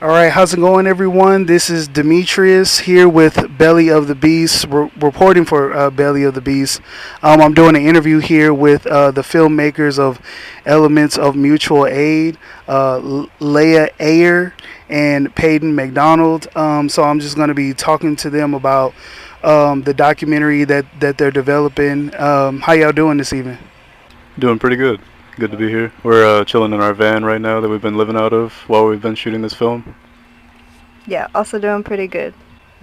All right, how's it going, everyone? This is Demetrius here with Belly of the Beast, reporting for Belly of the Beast. I'm doing an interview here with the filmmakers of Elements of Mutual Aid, Leah Ayer and Payton McDonald. So I'm just going to be talking to them about the documentary that they're developing. How y'all doing this evening? Doing pretty good. Good to be here. We're chilling in our van right now that we've been living out of while we've been shooting this film. Yeah, also doing pretty good.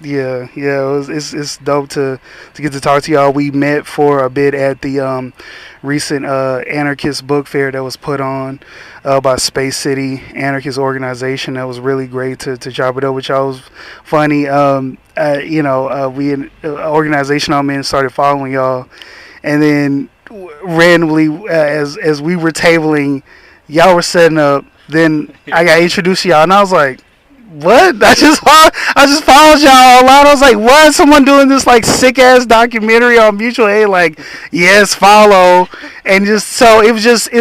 Yeah. It's dope to get to talk to y'all. We met for a bit at the recent anarchist book fair that was put on by Space City Anarchist Organization. That was really great to chop it up with y'all. It was funny. We organization I'm in started following y'all, and then randomly as we were tabling, y'all were setting up. Then I got introduced to y'all, and I was like, "What?" I just followed y'all online. I was like, "What? Someone doing this like sick ass documentary on mutual aid?" Like, yes, follow, and just so it was just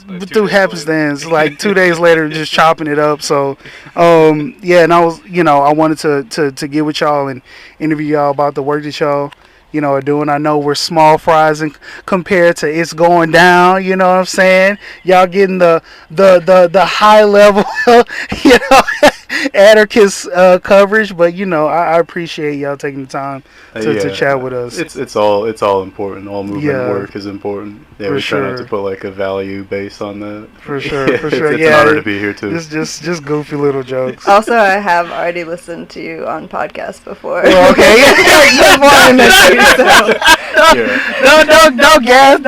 Like through happenstance. Like 2 days later, just chopping it up. So, yeah, and I was, I wanted to get with y'all and interview y'all about the work that y'all are doing. I know we're small fries and compared to it's going down. You know what I'm saying? Y'all getting the high level, you know, anarchist coverage. But I appreciate y'all taking the time to chat with us. It's all important. All movement work is important. Yeah, for we try not sure. to put like a value base on that. For sure, for sure. It's Yeah, an honor to be here too. just goofy little jokes. Also, I have already listened to you on podcasts before. Well, okay. Before I met you, so. Don't gas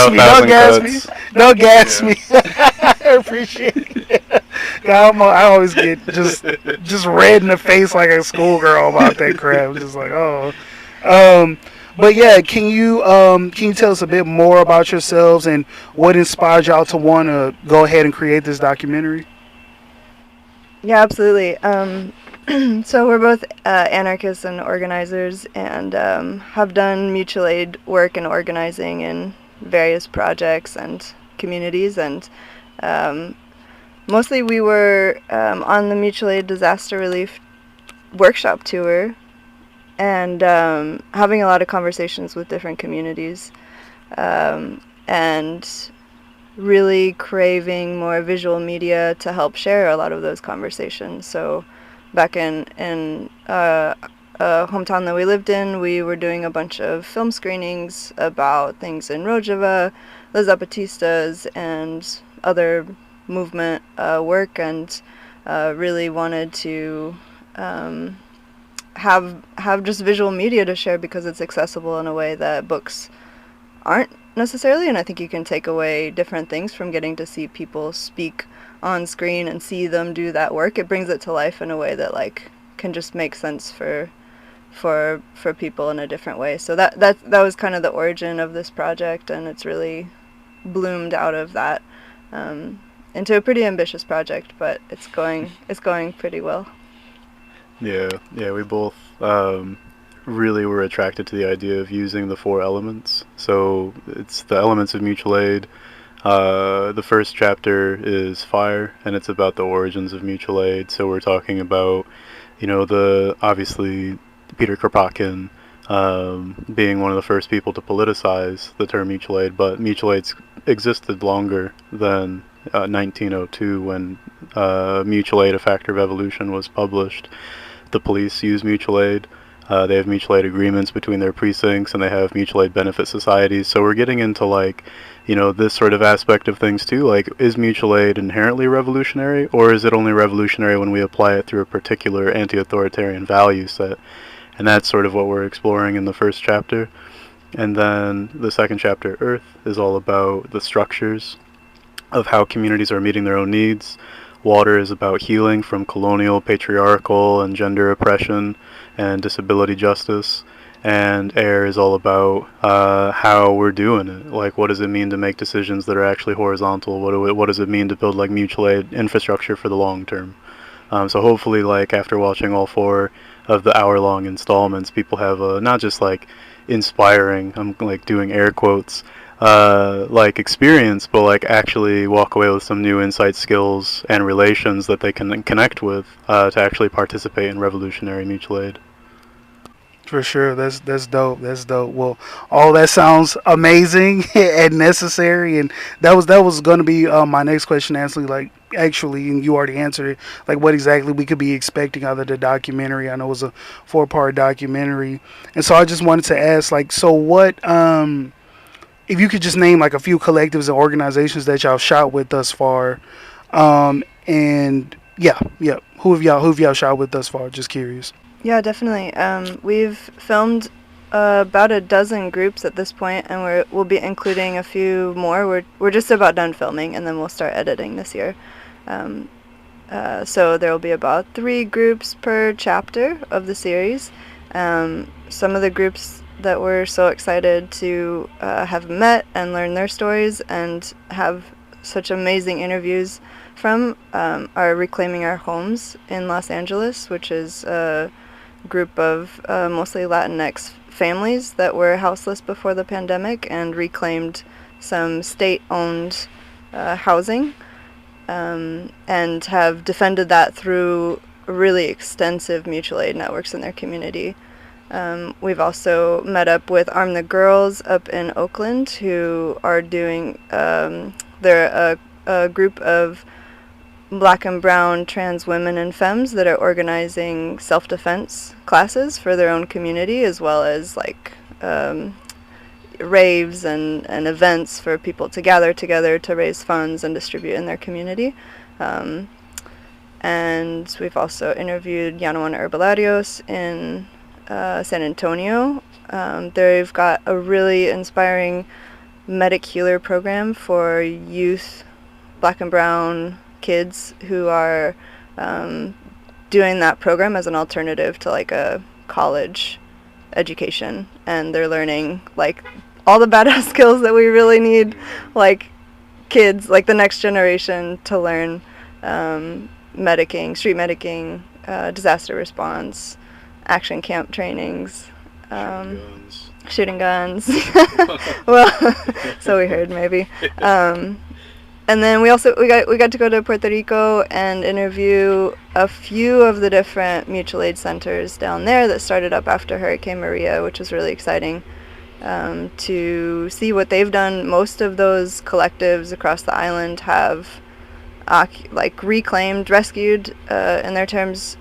me. Don't gas me. Cuts. Don't gas Yeah. me. I appreciate it. I always get just red in the face like a schoolgirl about that crap. I'm just like, oh. But yeah, can you tell us a bit more about yourselves and what inspired y'all to want to go ahead and create this documentary? Yeah, absolutely. So we're both anarchists and organizers, and have done mutual aid work and organizing in various projects and communities. And mostly we were on the mutual aid disaster relief workshop tour, and having a lot of conversations with different communities, and really craving more visual media to help share a lot of those conversations. So back in a hometown that we lived in, we were doing a bunch of film screenings about things in Rojava, the Zapatistas, and other movement work, and really wanted to have just visual media to share because it's accessible in a way that books aren't necessarily. And I think you can take away different things from getting to see people speak on screen and see them do that work. It brings it to life in a way that like can just make sense for people in a different way. So that was kind of the origin of this project, and it's really bloomed out of that into a pretty ambitious project, but it's going pretty well. Yeah, we both really were attracted to the idea of using the 4 elements. So it's the elements of mutual aid. The first chapter is fire, and it's about the origins of mutual aid. So we're talking about, obviously Peter Kropotkin being one of the first people to politicize the term mutual aid, but mutual aid's existed longer than 1902 when Mutual Aid, A Factor of Evolution was published. The police use mutual aid. They have mutual aid agreements between their precincts, and they have mutual aid benefit societies. So we're getting into this sort of aspect of things too. Like, is mutual aid inherently revolutionary, or is it only revolutionary when we apply it through a particular anti-authoritarian value set? And that's sort of what we're exploring in the first chapter. And then the second chapter, Earth, is all about the structures of how communities are meeting their own needs. Water is about healing from colonial, patriarchal, and gender oppression and disability justice. And air is all about how we're doing it. Like, what does it mean to make decisions that are actually horizontal? What does it mean to build like mutual aid infrastructure for the long term? So hopefully, like, after watching all 4 of the hour-long installments, people have not just like inspiring, I'm like doing air quotes, like experience, but like actually walk away with some new insight, skills, and relations that they can connect with to actually participate in revolutionary mutual aid. For sure, that's dope. That's dope. Well, all that sounds amazing and necessary, and that was going to be my next question. Actually, and you already answered it. Like, what exactly we could be expecting out of the documentary? I know it was a 4-part documentary, and so I just wanted to ask, like, so what? If you could just name like a few collectives and organizations that y'all shot with thus far, and yeah, who have y'all shot with thus far? Just curious. Yeah, definitely. We've filmed about a dozen groups at this point, and we'll be including a few more. We're just about done filming, and then we'll start editing this year. So there will be about 3 groups per chapter of the series. Some of the groups that we're so excited to have met and learn their stories and have such amazing interviews from are Reclaiming Our Homes in Los Angeles, which is a group of mostly Latinx families that were houseless before the pandemic and reclaimed some state-owned housing and have defended that through really extensive mutual aid networks in their community. We've also met up with Arm the Girls up in Oakland, who are doing, they're a group of Black and brown trans women and femmes that are organizing self-defense classes for their own community, as well as like raves and events for people to gather together to raise funds and distribute in their community. And we've also interviewed Yanawana Herbolarios in San Antonio. They've got a really inspiring medic healer program for youth, Black and brown kids who are doing that program as an alternative to like a college education, and they're learning like all the badass skills that we really need, like kids, like the next generation, to learn medicing, street medicing, disaster response, action camp trainings, shooting guns. Well, so we heard maybe. And then we got to go to Puerto Rico and interview a few of the different mutual aid centers down there that started up after Hurricane Maria, which was really exciting to see what they've done. Most of those collectives across the island have reclaimed, rescued, in their terms,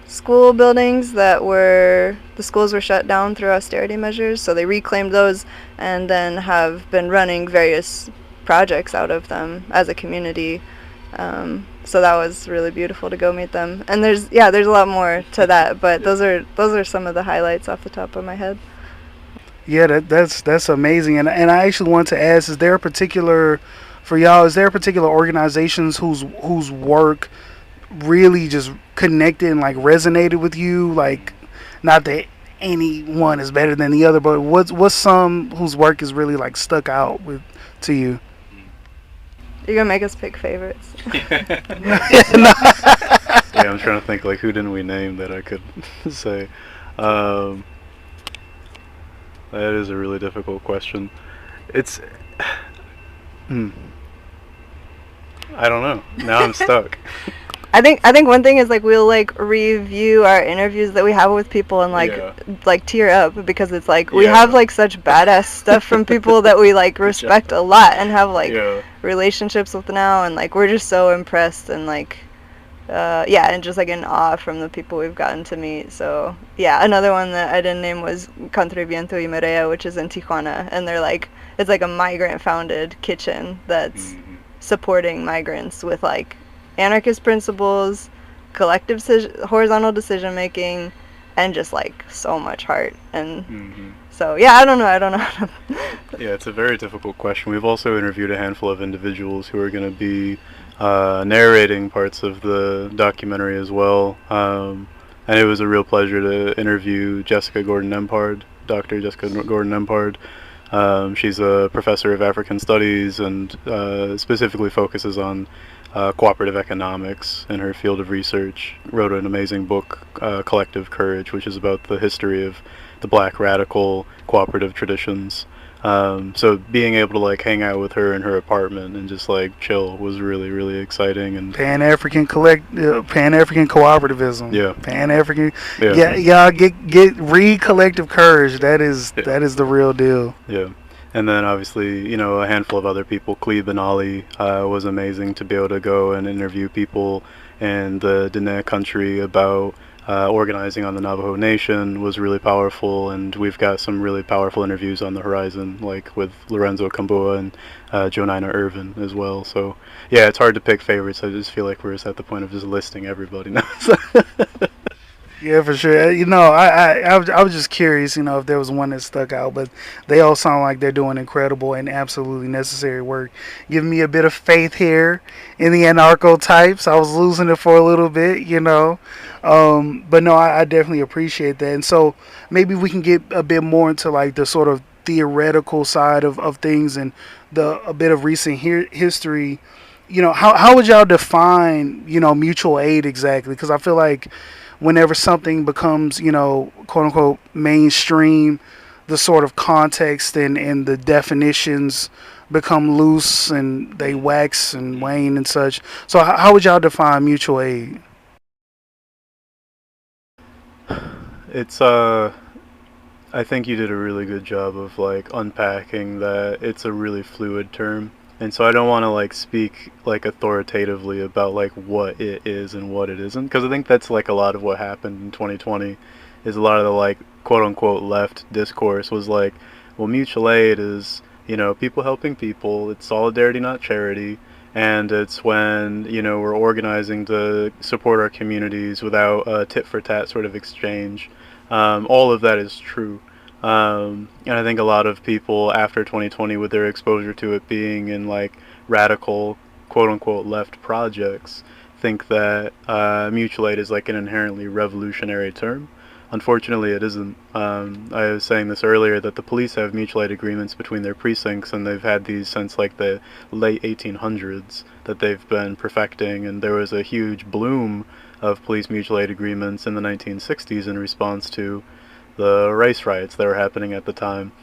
school buildings the schools were shut down through austerity measures, so they reclaimed those and then have been running various projects out of them as a community. So that was really beautiful to go meet them. And there's a lot more to that, but those are some of the highlights off the top of my head. Yeah, that's amazing. And I actually want to ask, is there a particular organizations whose work really just connected and like resonated with you? Like, not that any one is better than the other, but what's some whose work is really like stuck out to you? You're gonna make us pick favorites. Yeah, I'm trying to think like who didn't we name that I could say. That is a really difficult question. It's I don't know. Now I'm stuck. I think one thing is like we'll like review our interviews that we have with people and like tear up because it's like we have like such badass stuff from people that we like respect a lot and have like relationships with now, and like we're just so impressed and like and just like in awe from the people we've gotten to meet. So yeah, another one that I didn't name was Contra Viento y Marea, which is in Tijuana, and they're like, it's like a migrant founded kitchen that's supporting migrants with like anarchist principles, collective horizontal decision making, and just like so much heart. And so yeah, I don't know. Yeah, it's a very difficult question. We've also interviewed a handful of individuals who are going to be narrating parts of the documentary as well, and it was a real pleasure to interview Jessica Gordon-Empard, Dr. Jessica Gordon-Empard. She's a professor of African Studies and specifically focuses on cooperative economics in her field of research. Wrote an amazing book, Collective Courage, which is about the history of the Black radical cooperative traditions. So being able to like hang out with her in her apartment and just like chill was really, really exciting. And Pan-African Pan-African cooperativism, yeah, Pan-African. yeah, Yeah, y'all get read Collective Courage. yeah, That is the real deal. yeah. And then obviously, you know, a handful of other people. Cleve and Ali was amazing to be able to go and interview people in the Diné country about organizing on the Navajo Nation was really powerful, and we've got some really powerful interviews on the horizon, like with Lorenzo Camboa and Jonina Irvin as well. So yeah, it's hard to pick favorites. I just feel like we're just at the point of just listing everybody now. Yeah, for sure. I was just curious, if there was one that stuck out, but they all sound like they're doing incredible and absolutely necessary work. Giving me a bit of faith here in the anarcho types. I was losing it for a little bit. But no, I definitely appreciate that. And so maybe we can get a bit more into like the sort of theoretical side of things and a bit of recent history. How would y'all define, mutual aid exactly? Because I feel like whenever something becomes, quote unquote, mainstream, the sort of context and the definitions become loose and they wax and wane and such. So, how would y'all define mutual aid? It's I think you did a really good job of like unpacking that it's a really fluid term. And so I don't want to like speak like authoritatively about like what it is and what it isn't, because I think that's like a lot of what happened in 2020 is a lot of the like quote unquote left discourse was like, well, mutual aid is, people helping people, it's solidarity not charity, and it's when, we're organizing to support our communities without a tit for tat sort of exchange. All of that is true. And I think a lot of people after 2020, with their exposure to it being in like radical, quote unquote, left projects, think that mutual aid is like an inherently revolutionary term. Unfortunately, it isn't. I was saying this earlier that the police have mutual aid agreements between their precincts, and they've had these since like the late 1800s that they've been perfecting. And there was a huge bloom of police mutual aid agreements in the 1960s in response to the race riots that were happening at the time,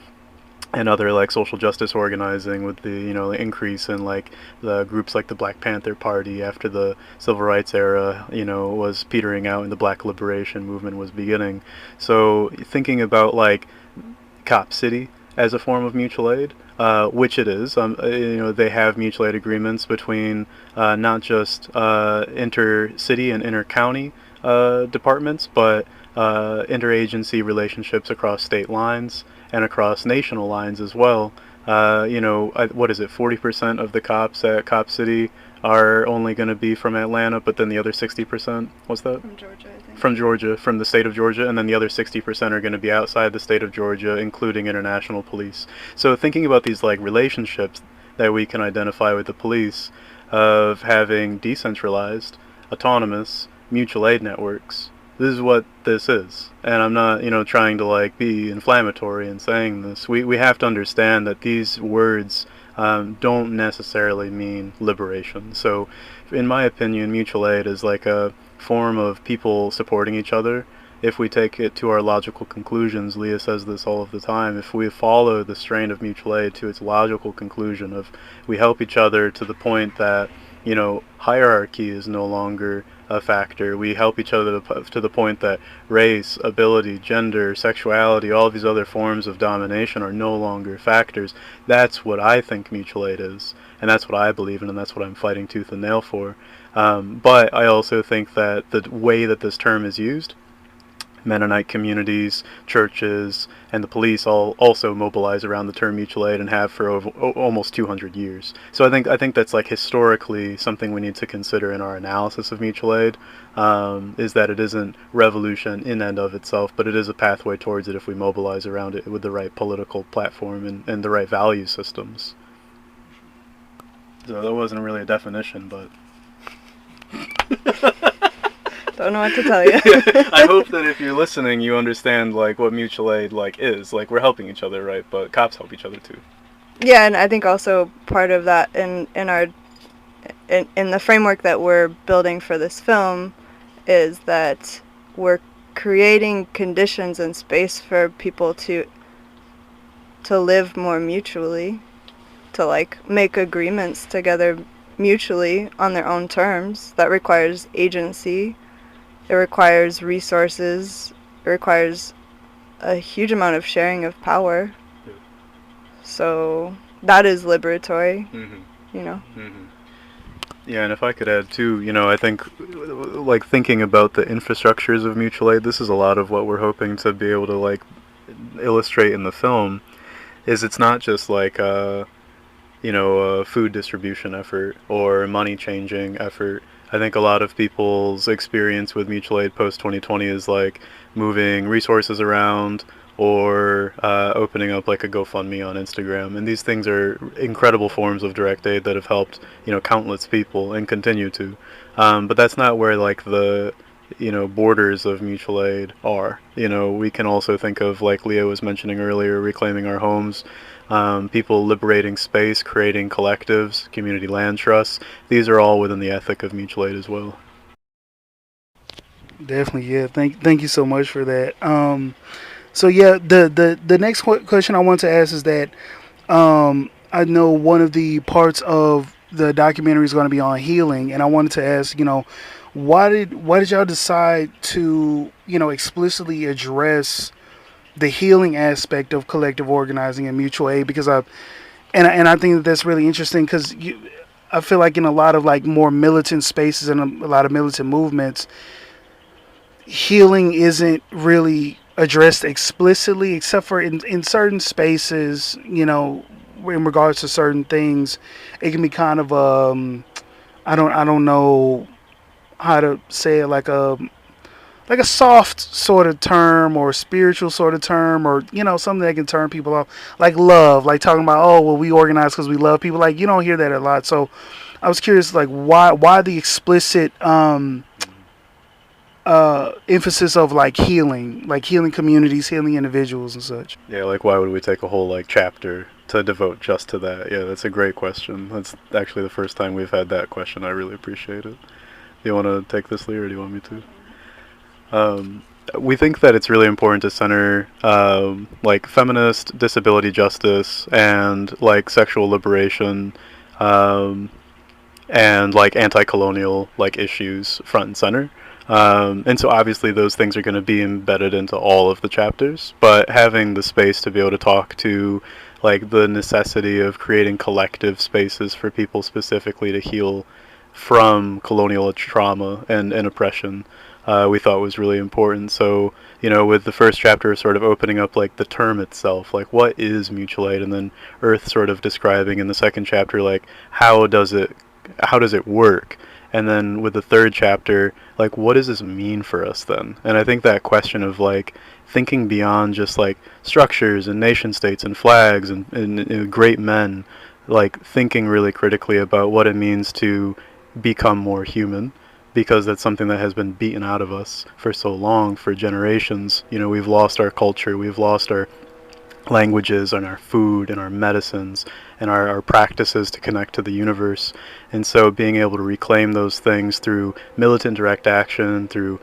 and other like social justice organizing with the the increase in like the groups like the Black Panther Party after the civil rights era was petering out and the Black liberation movement was beginning. So thinking about like Cop City as a form of mutual aid, which it is. They have mutual aid agreements between not just inter-city and inter-county departments, but interagency relationships across state lines and across national lines as well. What is it? 40% of the cops at Cop City are only going to be from Atlanta, but then the other 60%, what's that? From Georgia, I think. From Georgia, from the state of Georgia, and then the other 60% are going to be outside the state of Georgia, including international police. So thinking about these like relationships that we can identify with the police of having decentralized, autonomous, mutual aid networks. This is what this is. And I'm not, trying to like be inflammatory in saying this. We have to understand that these words don't necessarily mean liberation. So in my opinion, mutual aid is like a form of people supporting each other. If we take it to our logical conclusions, Leah says this all of the time, if we follow the strain of mutual aid to its logical conclusion of we help each other to the point that, hierarchy is no longer a factor. We help each other to the point that race, ability, gender, sexuality, all of these other forms of domination are no longer factors. That's what I think mutual aid is, and that's what I believe in, and that's what I'm fighting tooth and nail for. But I also think that the way that this term is used, Mennonite communities, churches, and the police all also mobilize around the term mutual aid and have for almost 200 years. So I think that's like historically something we need to consider in our analysis of mutual aid, is that it isn't revolution in and of itself, but it is a pathway towards it if we mobilize around it with the right political platform and the right value systems. So that wasn't really a definition, but... Don't know what to tell you. I hope that if you're listening, you understand like what mutual aid like is. Like we're helping each other, right? But cops help each other too. Yeah, and I think also part of that in the framework that we're building for this film is that we're creating conditions and space for people to to live more mutually, to like make agreements together mutually on their own terms. That requires agency. It requires resources. It requires a huge amount of sharing of power. Yeah. So that is liberatory, you know. Yeah, and if I could add too, I think like thinking about the infrastructures of mutual aid, this is a lot of what we're hoping to be able to like illustrate in the film. Is it's not just like a food distribution effort or money changing effort. I think a lot of people's experience with mutual aid post 2020 is like moving resources around or opening up like a GoFundMe on Instagram. And these things are incredible forms of direct aid that have helped, countless people and continue to. But that's not where like the borders of mutual aid are. We can also think of, like Leah was mentioning earlier, reclaiming our homes, people liberating space, creating collectives, community land trusts. These are all within the ethic of mutual aid as well. Definitely, yeah. Thank you so much for that. So yeah, the next question I want to ask is that I know one of the parts of the documentary is going to be on healing, and I wanted to ask, why did y'all decide to explicitly address the healing aspect of collective organizing and mutual aid? Because I think that's really interesting because I feel like in a lot of like more militant spaces and a lot of militant movements, healing isn't really addressed explicitly, except for in certain spaces, in regards to certain things, it can be kind of I don't know how to say it, like a soft sort of term or a spiritual sort of term, or something that can turn people off, like love, like talking about, oh well, we organize because we love people. Like you don't hear that a lot. So I was curious, like why the explicit emphasis of like healing communities, healing individuals and such. Yeah, like why would we take a whole like chapter to devote just to that? Yeah, that's a great question. That's actually the first time we've had that question. I really appreciate it. Do you want to take this, Leah, or do you want me to? We think that it's really important to center like feminist disability justice and like sexual liberation and like anti-colonial like issues front and center. And so obviously those things are going to be embedded into all of the chapters, but having the space to be able to talk to like the necessity of creating collective spaces for people specifically to heal from colonial trauma and oppression, we thought was really important. So, with the first chapter sort of opening up like the term itself, like what is mutual aid, and then Earth sort of describing in the second chapter like how does it work? And then with the third chapter, like what does this mean for us then? And I think that question of like thinking beyond just like structures and nation states and flags and great men, like thinking really critically about what it means to become more human, because that's something that has been beaten out of us for so long, for generations. We've lost our culture, we've lost our languages and our food and our medicines and our practices to connect to the universe. And so being able to reclaim those things through militant direct action, through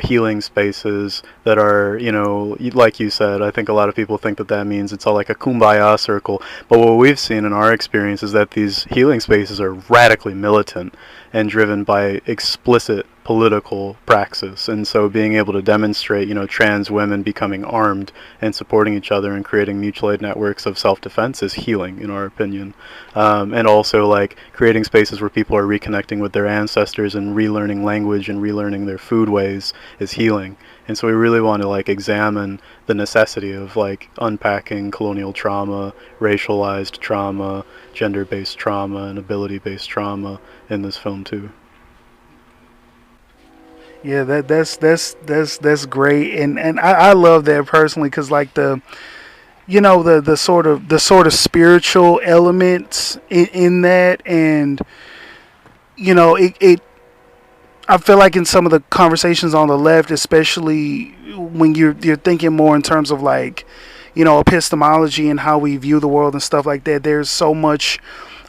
healing spaces that are, like you said, I think a lot of people think that means it's all like a kumbaya circle. But what we've seen in our experience is that these healing spaces are radically militant and driven by explicit political praxis. And so being able to demonstrate, trans women becoming armed and supporting each other and creating mutual aid networks of self-defense is healing, in our opinion. And also like creating spaces where people are reconnecting with their ancestors and relearning language and relearning their food ways is healing. And so we really want to like examine the necessity of like unpacking colonial trauma, racialized trauma, gender-based trauma, and ability-based trauma in this film too. Yeah, that's great, and I love that personally, because like the the sort of spiritual elements in that, and it I feel like in some of the conversations on the left, especially when you're thinking more in terms of like epistemology and how we view the world and stuff like that, there's so much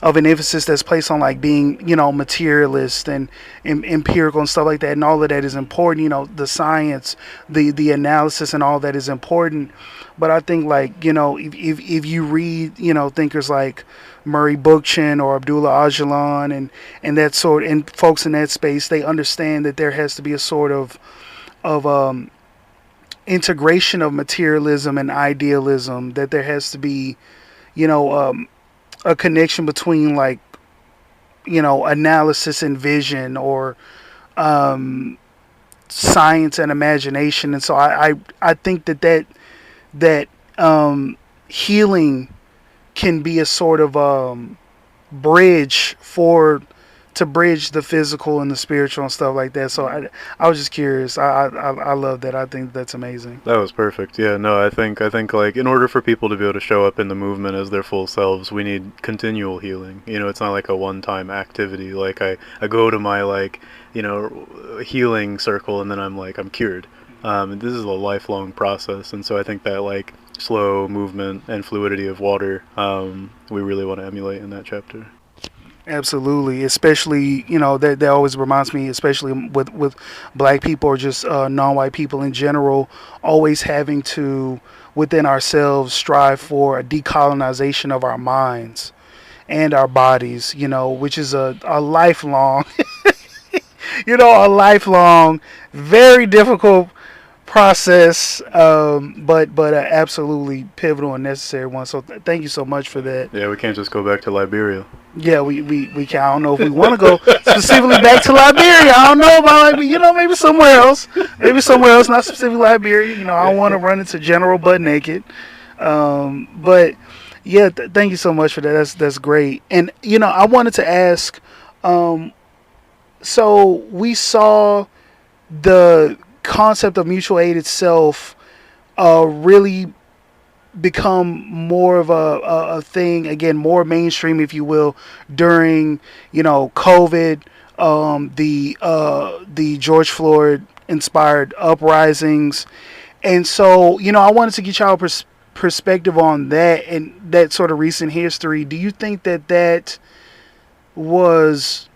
of an emphasis that's placed on like being, materialist and empirical and stuff like that, and all of that is important. The science, the analysis, and all that is important. But I think like if you read thinkers like Murray Bookchin or Abdullah Öcalan and that sort, and folks in that space, they understand that there has to be a sort of integration of materialism and idealism, that there has to be a connection between like analysis and vision, or science and imagination. And so I think that healing can be a sort of bridge to bridge the physical and the spiritual and stuff like that. So I was just curious. I love that. I think that's amazing. That was perfect. Yeah, no, I think like in order for people to be able to show up in the movement as their full selves, we need continual healing. It's not like a one-time activity. Like I go to my like, healing circle and then I'm cured. This is a lifelong process, and so I think that like slow movement and fluidity of water, we really want to emulate in that chapter. Absolutely, especially that always reminds me, especially with black people or just non-white people in general, always having to within ourselves strive for a decolonization of our minds and our bodies, which is a lifelong, a lifelong, very difficult process, but absolutely pivotal and necessary one. So thank you so much for that. Yeah, we can't just go back to Liberia. Yeah, we can. I don't know if we want to go specifically back to Liberia. I don't know about maybe somewhere else. Maybe somewhere else, not specifically Liberia. I don't want to run into General Butt Naked. But yeah, thank you so much for that. That's great. And I wanted to ask. So we saw the concept of mutual aid itself really become more of a thing again, more mainstream, if you will, during COVID, the George Floyd inspired uprisings. And so I wanted to get y'all perspective on that and that sort of recent history. Do you think that was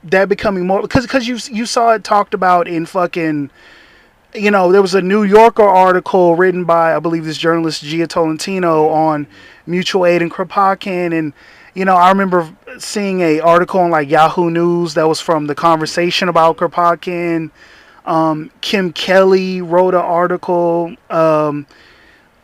that becoming more, because you saw it talked about in fucking, there was a New Yorker article written by, I believe, this journalist Gia Tolentino on mutual aid and Kropotkin, and I remember seeing a article on like Yahoo News that was from the conversation about Kropotkin. Kim Kelly wrote an article for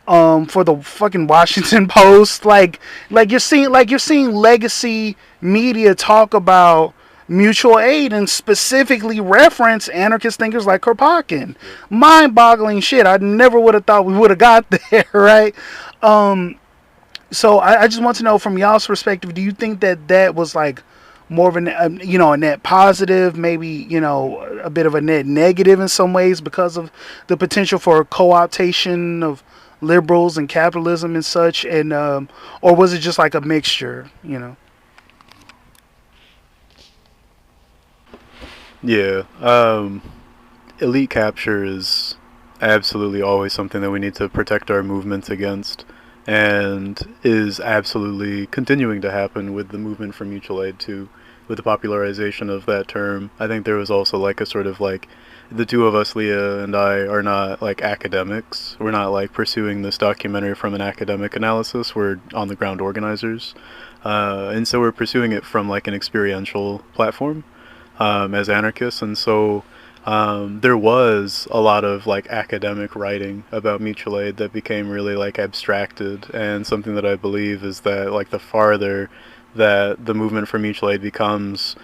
the fucking Washington Post. Like you're seeing legacy media talk about mutual aid and specifically reference anarchist thinkers like Kropotkin. Mind-boggling shit. I never would have thought we would have got there, right? So I just want to know from y'all's perspective, do you think that was like more of a net positive, maybe a bit of a net negative in some ways because of the potential for co-optation of liberals and capitalism and such, and or was it just like a mixture? Yeah, elite capture is absolutely always something that we need to protect our movements against, and is absolutely continuing to happen with the movement for mutual aid too, with the popularization of that term. I think there was also like a sort of like, the two of us, Leah and I, are not like academics. We're not like pursuing this documentary from an academic analysis. We're on the ground organizers, and so we're pursuing it from like an experiential platform. As anarchists, and so there was a lot of like academic writing about mutual aid that became really like abstracted, and something that I believe is that like the farther that the movement for mutual aid becomes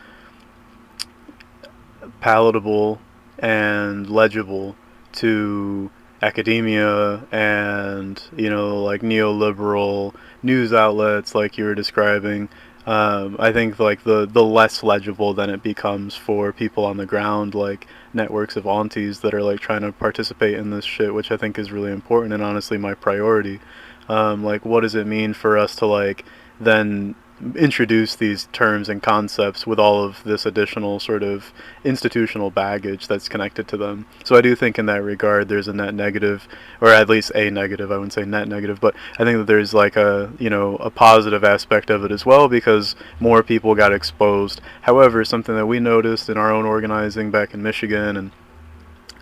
palatable and legible to academia and like neoliberal news outlets like you were describing, I think like the less legible then it becomes for people on the ground, like networks of aunties that are like trying to participate in this shit, which I think is really important and honestly my priority. Like what does it mean for us to like then introduce these terms and concepts with all of this additional sort of institutional baggage that's connected to them. So I do think in that regard there's a net negative, or at least a negative. I wouldn't say net negative, but I think that there's like a, you know, a positive aspect of it as well, because more people got exposed. However, something that we noticed in our own organizing back in Michigan and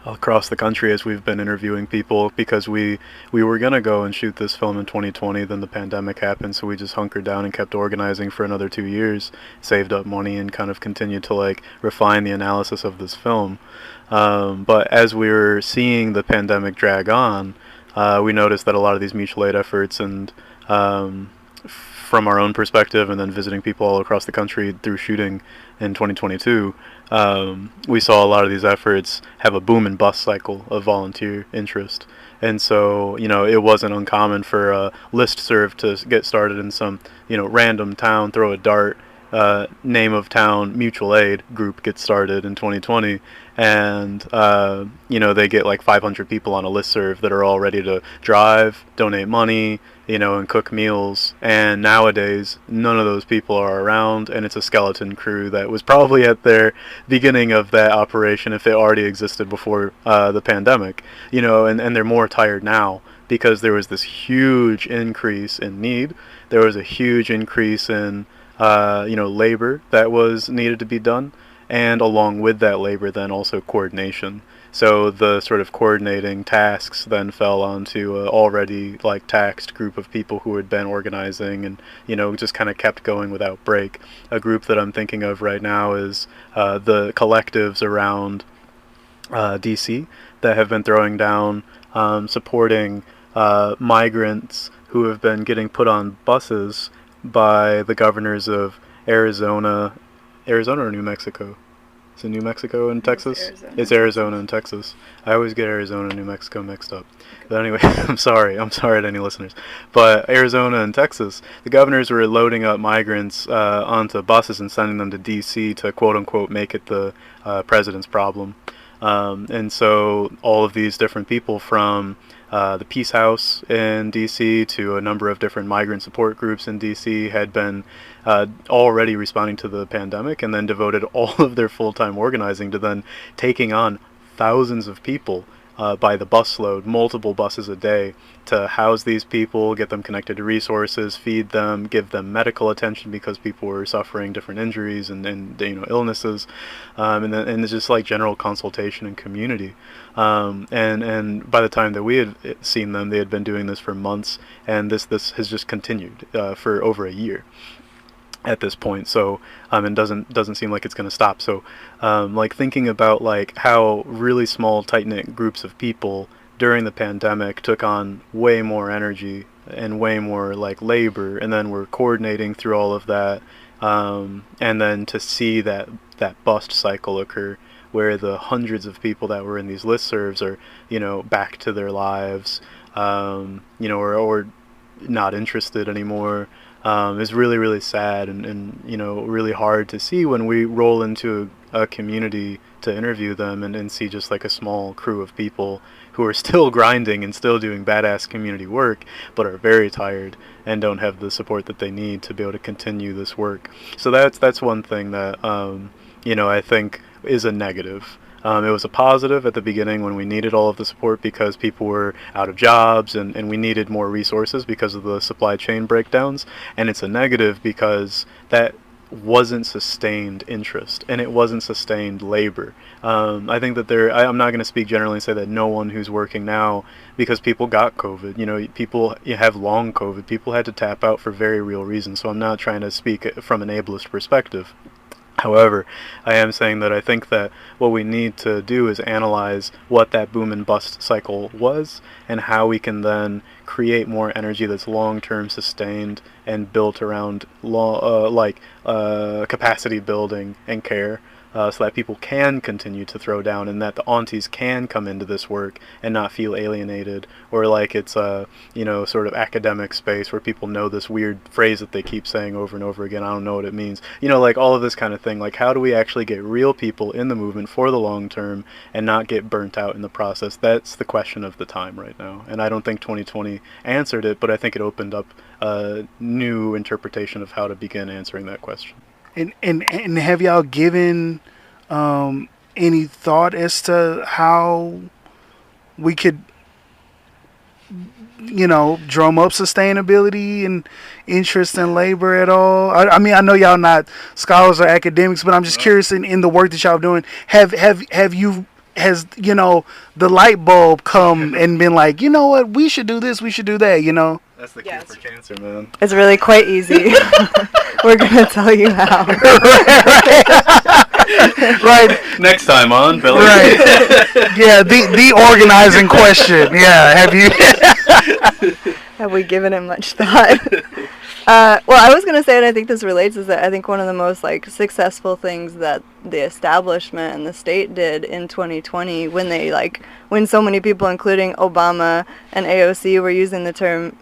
across the country as we've been interviewing people, because we were going to go and shoot this film in 2020, then the pandemic happened, so we just hunkered down and kept organizing for another 2 years, saved up money, and kind of continued to like refine the analysis of this film. But as we were seeing the pandemic drag on, we noticed that a lot of these mutual aid efforts, and from our own perspective, and then visiting people all across the country through shooting in 2022, we saw a lot of these efforts have a boom and bust cycle of volunteer interest. And so, you know, it wasn't uncommon for a listserv to get started in some, you know, random town, throw a dart, name of town, mutual aid group gets started in 2020, and you know, they get like 500 people on a listserv that are all ready to drive, donate money, you know, and cook meals. And nowadays none of those people are around, and it's a skeleton crew that was probably at their beginning of that operation, if it already existed before the pandemic, you know, and they're more tired now because there was this huge increase in need. There was a huge increase in you know, labor that was needed to be done, and along with that labor then also coordination. So the sort of coordinating tasks then fell onto an already like taxed group of people who had been organizing, and, you know, just kind of kept going without break. A group that I'm thinking of right now is the collectives around DC that have been throwing down, supporting migrants who have been getting put on buses by the governors of Arizona or New Mexico. Is it New Mexico and Texas? It's Arizona and Texas. I always get Arizona and New Mexico mixed up. But anyway, I'm sorry to any listeners. But Arizona and Texas, the governors were loading up migrants onto buses and sending them to D.C. to quote unquote make it the president's problem. And so all of these different people, from the Peace House in D.C. to a number of different migrant support groups in D.C., had been already responding to the pandemic, and then devoted all of their full-time organizing to then taking on thousands of people by the busload, multiple buses a day, to house these people, get them connected to resources, feed them, give them medical attention because people were suffering different injuries and you know, illnesses, and it's just like general consultation and community. And by the time that we had seen them, they had been doing this for months, and this has just continued for over a year at this point. So and doesn't seem like it's going to stop. So like thinking about like how really small, tight-knit groups of people during the pandemic took on way more energy and way more like labor, and then we're coordinating through all of that, and then to see that bust cycle occur, where the hundreds of people that were in these listservs are, you know, back to their lives, you know, or not interested anymore, is really, really sad, and you know, really hard to see when we roll into a community to interview them and see just like a small crew of people who are still grinding and still doing badass community work, but are very tired and don't have the support that they need to be able to continue this work. So that's one thing that you know, I think is a negative. It was a positive at the beginning when we needed all of the support because people were out of jobs, and we needed more resources because of the supply chain breakdowns. And it's a negative because that wasn't sustained interest, and it wasn't sustained labor. I think that I'm not going to speak generally and say that no one who's working now, because people got COVID, you know, people have long COVID, people had to tap out for very real reasons. So I'm not trying to speak from an ableist perspective. However, I am saying that I think that what we need to do is analyze what that boom and bust cycle was, and how we can then create more energy that's long-term sustained and built around capacity building and care, so that people can continue to throw down, and that the aunties can come into this work and not feel alienated, or like it's a, you know, sort of academic space where people know this weird phrase that they keep saying over and over again. I don't know what it means. You know, like all of this kind of thing. Like, how do we actually get real people in the movement for the long term and not get burnt out in the process? That's the question of the time right now. And I don't think 2020 answered it, but I think it opened up a new interpretation of how to begin answering that question. And have y'all given any thought as to how we could, you know, drum up sustainability and interest in labor at all? I mean, I know y'all not scholars or academics, but I'm just curious in the work that y'all doing. Has you know, the light bulb come and been like, you know what, we should do this, we should do that, you know? That's the key for cancer, man. It's really quite easy. We're gonna tell you how. Right. Next time on Billy. Right. Yeah, the organizing question. Yeah, Have we given it much thought? Well, I was gonna say, and I think this relates, is that I think one of the most like successful things that the establishment and the state did in 2020, when so many people, including Obama and AOC, were using the term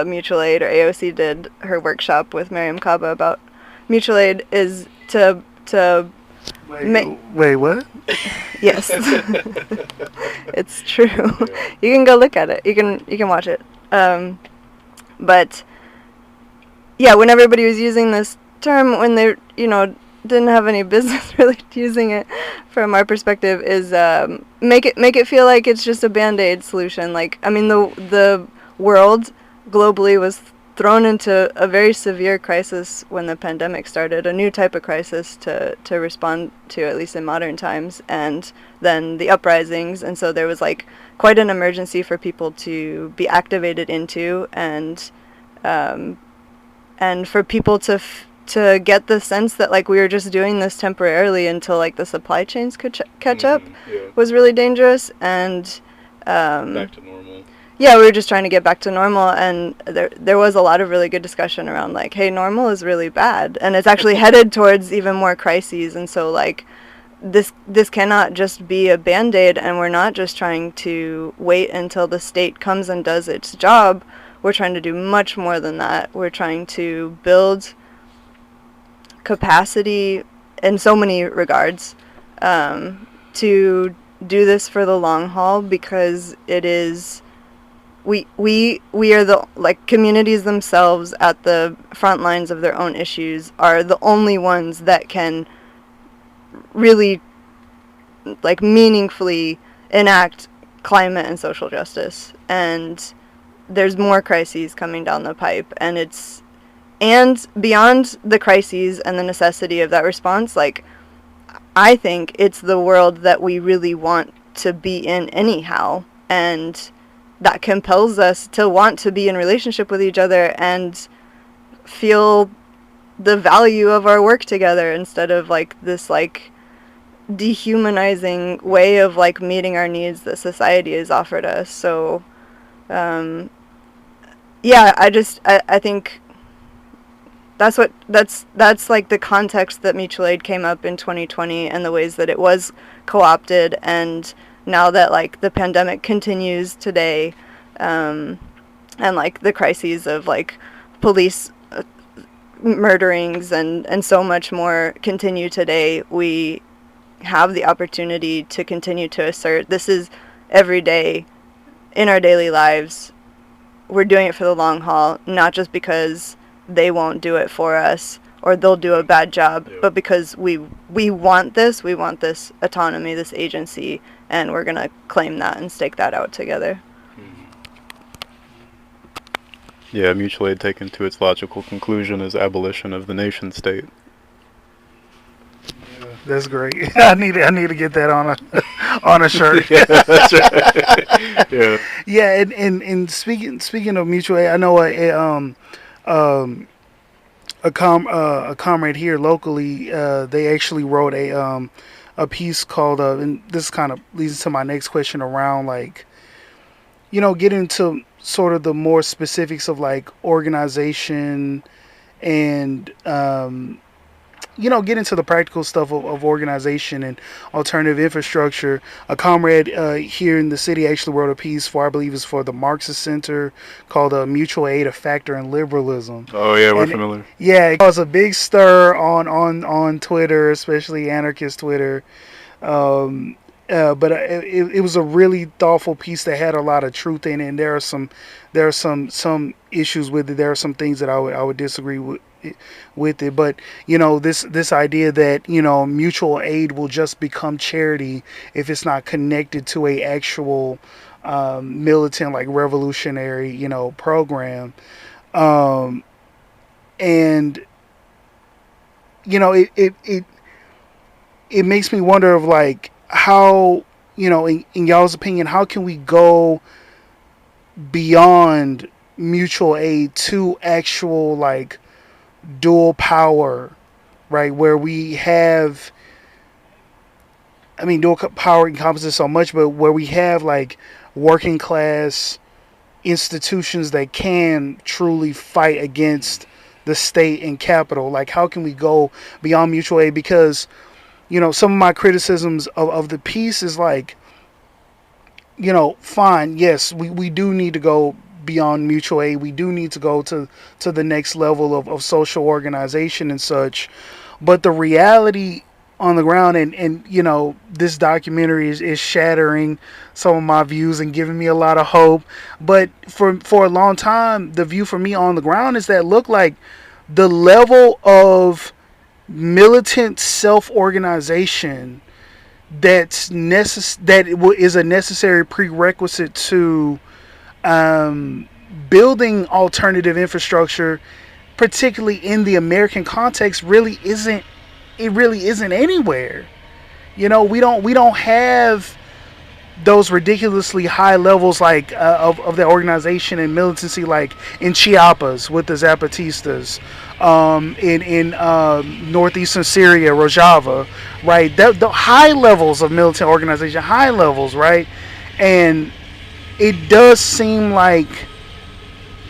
mutual aid, or AOC did her workshop with Miriam Kaba about mutual aid, is to Wait, what? Yes. It's true. You can go look at it. You can watch it. But yeah, when everybody was using this term, when they, you know, didn't have any business really using it, from our perspective, is make it feel like it's just a Band-Aid solution. Like, I mean, the world globally was thrown into a very severe crisis when the pandemic started, a new type of crisis to respond to, at least in modern times, and then the uprisings, and so there was like quite an emergency for people to be activated into, and for people to get the sense that like we were just doing this temporarily until like the supply chains could catch up, was really dangerous. And back to normal. Yeah, we were just trying to get back to normal, and there was a lot of really good discussion around like, hey, normal is really bad, and it's actually headed towards even more crises, and so like this cannot just be a Band-Aid, and we're not just trying to wait until the state comes and does its job. We're trying to do much more than that. We're trying to build capacity in so many regards to do this for the long haul, because it is we are the, like, communities themselves at the front lines of their own issues are the only ones that can really like meaningfully enact climate and social justice. And there's more crises coming down the pipe, and beyond the crises and the necessity of that response, like, I think it's the world that we really want to be in anyhow, and that compels us to want to be in relationship with each other and feel the value of our work together, instead of like this like dehumanizing way of like meeting our needs that society has offered us. So yeah, I think that's like the context that mutual aid came up in 2020, and the ways that it was co-opted, and now that like the pandemic continues today, and like the crises of like police murderings and so much more continue today, we have the opportunity to continue to assert this is every day in our daily lives. We're doing it for the long haul, not just because they won't do it for us or they'll do a bad job, but because we want this autonomy, this agency, and we're going to claim that and stake that out together. Yeah, mutual aid taken to its logical conclusion is abolition of the nation state. That's great. I need to get that on a shirt. Yeah, that's right. Yeah. Yeah, and speaking of mutual aid, I know a comrade here locally. They actually wrote a piece called and this kind of leads to my next question around, like, you know, get into sort of the more specifics of like organization and get into the practical stuff of organization and alternative infrastructure, a comrade here in the city actually wrote a piece for, I believe, is for the Marxist Center, called "Mutual Aid: A Factor in Liberalism." Oh yeah, we're And familiar. yeah, it caused a big stir on Twitter, especially anarchist Twitter. Um, but it was a really thoughtful piece that had a lot of truth in it. And there are some issues with it. There are some things that I would disagree with it. But this idea that mutual aid will just become charity if it's not connected to a actual militant, like, revolutionary program. And it makes me wonder of, like, how, in y'all's opinion, how can we go beyond mutual aid to actual, like, dual power, right? Where we have, I mean, dual power encompasses so much, but where we have, like, working class institutions that can truly fight against the state and capital. Like, how can we go beyond mutual aid? Because some of my criticisms of the piece is, like, fine, yes, we do need to go beyond mutual aid. We do need to go to the next level of social organization and such. But the reality on the ground, and this documentary is shattering some of my views and giving me a lot of hope. But for a long time, the view for me on the ground is that, look, like, the level of militant self-organization that is a necessary prerequisite to building alternative infrastructure, particularly in the American context, really isn't anywhere. We don't have those ridiculously high levels, like, of the organization and militancy, like in Chiapas with the Zapatistas, in northeastern Syria, Rojava, right? The high levels of militant organization, high levels, right? And it does seem like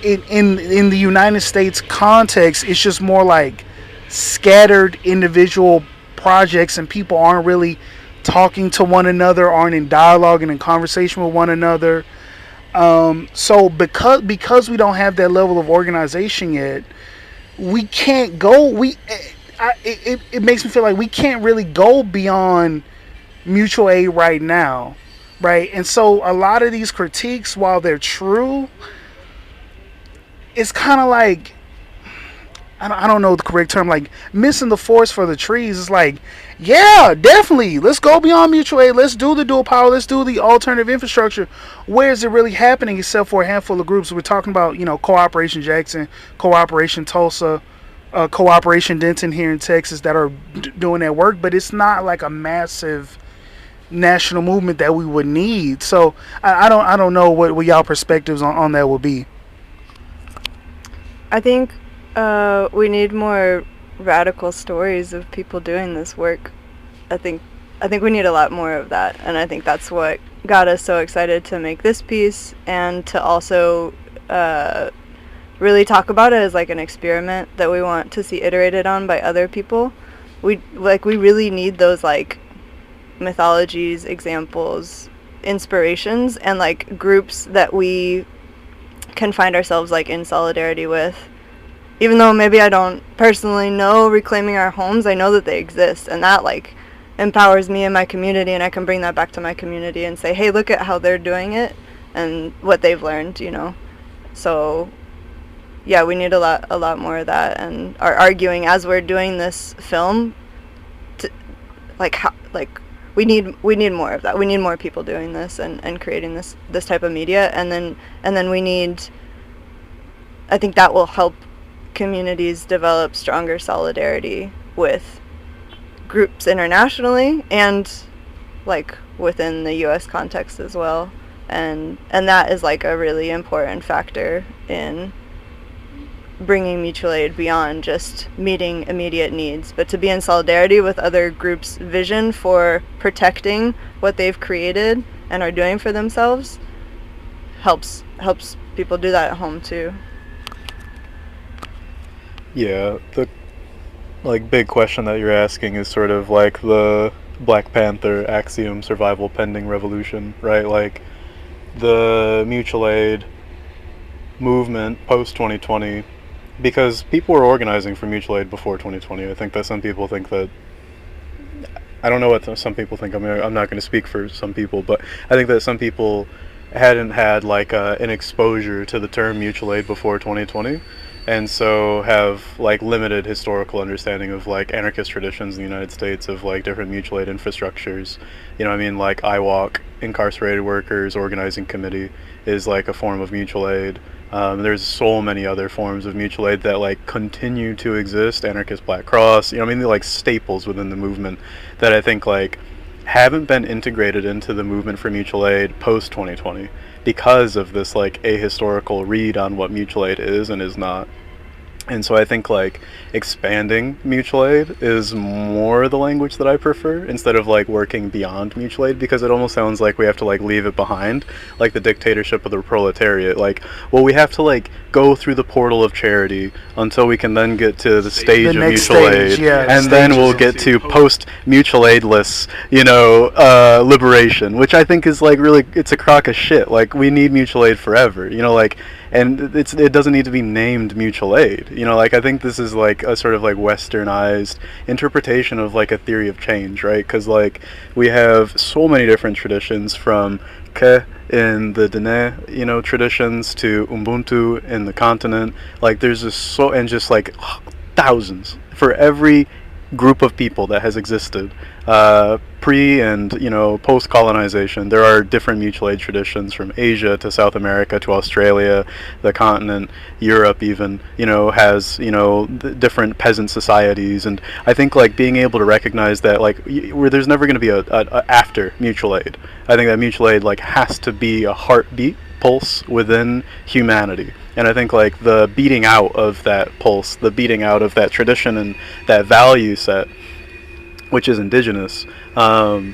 in the United States context, it's just more like scattered individual projects, and people aren't really talking to one another, aren't in dialogue and in conversation with one another. So because we don't have that level of organization yet, we can't go. It makes me feel like we can't really go beyond mutual aid right now, right? And so a lot of these critiques, while they're true, it's kind of like, I don't know the correct term, like missing the forest for the trees. It's like, yeah, definitely, let's go beyond mutual aid. Let's do the dual power. Let's do the alternative infrastructure. Where is it really happening except for a handful of groups? We're talking about, Cooperation Jackson, Cooperation Tulsa, Cooperation Denton here in Texas that are doing that work, but it's not like a massive national movement that we would need. So I don't know what y'all perspectives on that will be. I think we need more radical stories of people doing this work. I think we need a lot more of that, and I think that's what got us so excited to make this piece, and to also really talk about it as like an experiment that we want to see iterated on by other people. We really need those, like, mythologies, examples, inspirations, and, like, groups that we can find ourselves, like, in solidarity with. Even though maybe I don't personally know Reclaiming Our Homes, I know that they exist, and that, like, empowers me and my community, and I can bring that back to my community and say, hey, look at how they're doing it and what they've learned, So yeah, we need a lot more of that, and are arguing as we're doing this film to, we need more of that. We need more people doing this and creating this type of media, and then we need, I think that will help communities develop stronger solidarity with groups internationally and, like, within the US context as well, and that is, like, a really important factor in bringing mutual aid beyond just meeting immediate needs, but to be in solidarity with other groups' vision for protecting what they've created and are doing for themselves helps people do that at home too. Yeah, like big question that you're asking is sort of like the Black Panther axiom, survival pending revolution, right? Like the mutual aid movement post 2020, because people were organizing for mutual aid before 2020. I think that some people think that, I don't know what some people think. I mean, I'm not going to speak for some people, but I think that some people hadn't had like an exposure to the term mutual aid before 2020, and so have like limited historical understanding of like anarchist traditions in the United States of like different mutual aid infrastructures. You know, I mean, like IWOC, Incarcerated Workers Organizing Committee, is like a form of mutual aid. There's so many other forms of mutual aid that like continue to exist. Anarchist Black Cross, you know, I mean, they're like staples within the movement that I think like haven't been integrated into the movement for mutual aid post 2020 because of this like ahistorical read on what mutual aid is and is not. And so I think like expanding mutual aid is more the language that I prefer instead of like working beyond mutual aid, because it almost sounds like we have to like leave it behind, like the dictatorship of the proletariat. Like, well, we have to like go through the portal of charity until we can then get to the stage of mutual aid, and then we'll get to post mutual aidless, you know, liberation, which I think is like really, it's a crock of shit. Like, we need mutual aid forever, you know, like, and it doesn't need to be named mutual aid, you know, like I think this is like a sort of like westernized interpretation of like a theory of change, right? Because like we have so many different traditions, from Ke in the Dene, you know, traditions to Ubuntu in the continent. Like there's just so, and just like thousands for every group of people that has existed pre and, you know, post colonization. There are different mutual aid traditions from Asia to South America to Australia, the continent, Europe even, you know, has, you know, different peasant societies. And I think like being able to recognize that like where there's never going to be a after mutual aid. I think that mutual aid like has to be a heartbeat pulse within humanity. And I think like the beating out of that pulse, the beating out of that tradition and that value set, which is indigenous,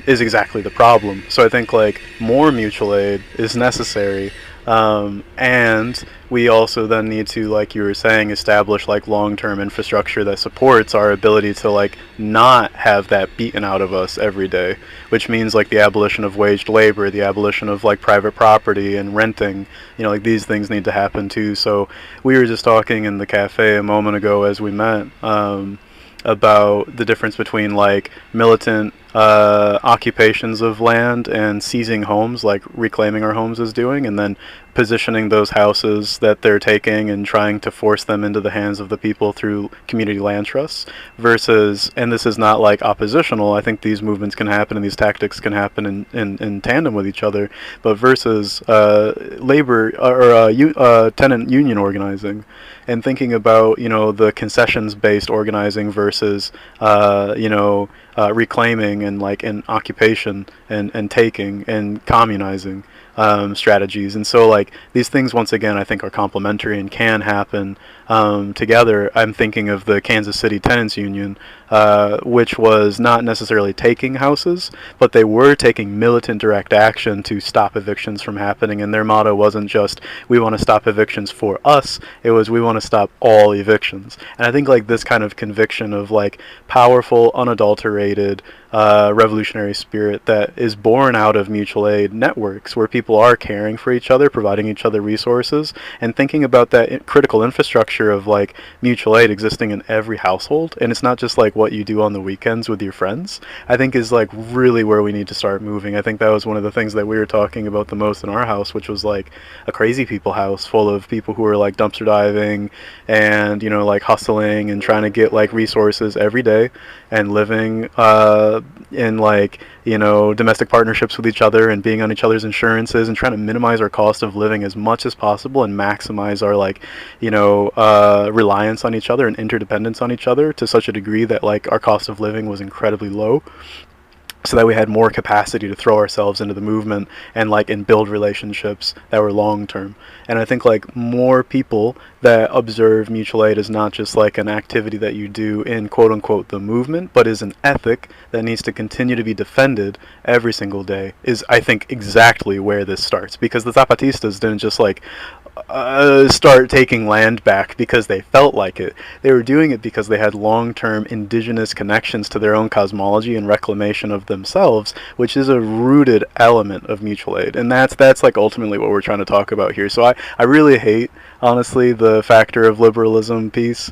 is exactly the problem. So I think like more mutual aid is necessary, and we also then need to, like you were saying, establish like long-term infrastructure that supports our ability to like not have that beaten out of us every day, which means like the abolition of waged labor, the abolition of like private property and renting. You know, like these things need to happen too. So we were just talking in the cafe a moment ago as we met, about the difference between like militant occupations of land and seizing homes, like reclaiming our homes is doing, and then positioning those houses that they're taking and trying to force them into the hands of the people through community land trusts, versus, and this is not like oppositional, I think these movements can happen and these tactics can happen in tandem with each other, but versus labor or tenant union organizing, and thinking about, you know, the concessions-based organizing versus, you know, reclaiming and like an occupation and taking and communizing strategies. And so like these things once again I think are complementary and can happen together. I'm thinking of the Kansas City Tenants Union, which was not necessarily taking houses, but they were taking militant direct action to stop evictions from happening, and their motto wasn't just we want to stop evictions for us, it was we want to stop all evictions. And I think like this kind of conviction of like powerful, unadulterated revolutionary spirit that is born out of mutual aid networks where people are caring for each other, providing each other resources, and thinking about that critical infrastructure of like mutual aid existing in every household, and it's not just like what you do on the weekends with your friends, I think is like really where we need to start moving. I think that was one of the things that we were talking about the most in our house, which was like a crazy people house full of people who were like dumpster diving and, you know, like hustling and trying to get like resources every day and living in like, you know, domestic partnerships with each other and being on each other's insurances and trying to minimize our cost of living as much as possible and maximize our like, you know, reliance on each other and interdependence on each other to such a degree that like our cost of living was incredibly low, so that we had more capacity to throw ourselves into the movement and like and build relationships that were long term. And I think like more people that observe mutual aid as not just like an activity that you do in quote unquote the movement, but is an ethic that needs to continue to be defended every single day, is I think exactly where this starts. Because the Zapatistas didn't just like start taking land back because they felt like it. They were doing it because they had long-term indigenous connections to their own cosmology and reclamation of themselves, which is a rooted element of mutual aid. And that's like ultimately what we're trying to talk about here. So I really hate, honestly, the factor of liberalism piece,